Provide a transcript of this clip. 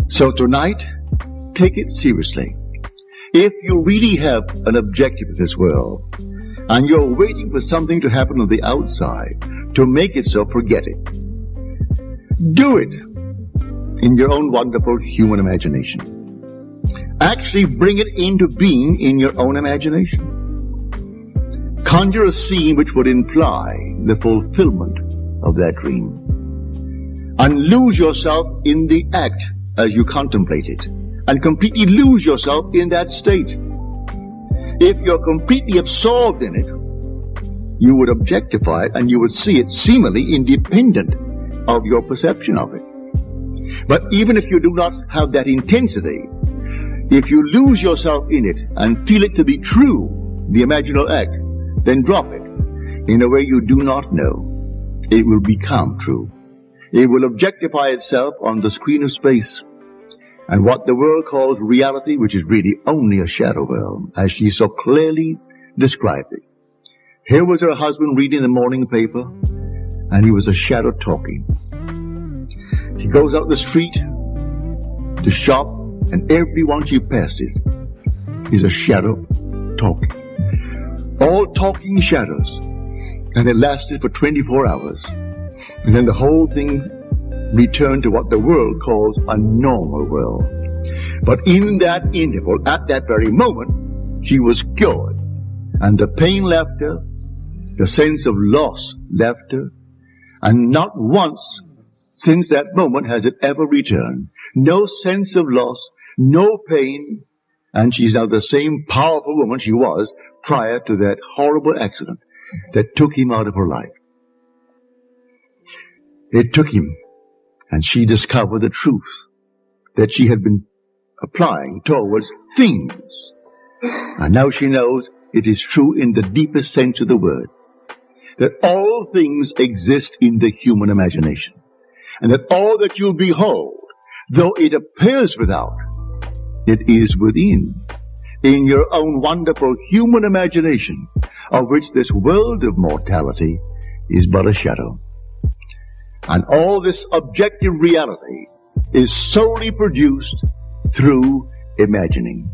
So tonight, take it seriously. If you really have an objective in this world, and you're waiting for something to happen on the outside to make it so, forget it. Do it in your own wonderful human imagination. Actually bring it into being in your own imagination. Conjure a scene which would imply the fulfillment of that dream. And lose yourself in the act as you contemplate it. And completely lose yourself in that state. If you're completely absorbed in it, you would objectify it and you would see it seemingly independent of your perception of it. But even if you do not have that intensity, if you lose yourself in it and feel it to be true, the imaginal act, then drop it in a way you do not know. It will become true. It will objectify itself on the screen of space. And what the world calls reality, which is really only a shadow world, as she so clearly described it. Here was her husband reading the morning paper, and he was a shadow talking. She goes out the street to shop, and everyone she passes is a shadow talking. All talking shadows. And it lasted for 24 hours. And then the whole thing returned to what the world calls a normal world. But in that interval, at that very moment, she was cured. And the pain left her, the sense of loss left her, and not once since that moment has it ever returned. No sense of loss, no pain, and she's now the same powerful woman she was prior to that horrible accident that took him out of her life. It took him, and she discovered the truth that she had been applying towards things. And now she knows it is true in the deepest sense of the word, that all things exist in the human imagination, and that all that you behold, though it appears without, it is within, in your own wonderful human imagination, of which this world of mortality is but a shadow. And all this objective reality is solely produced through imagining.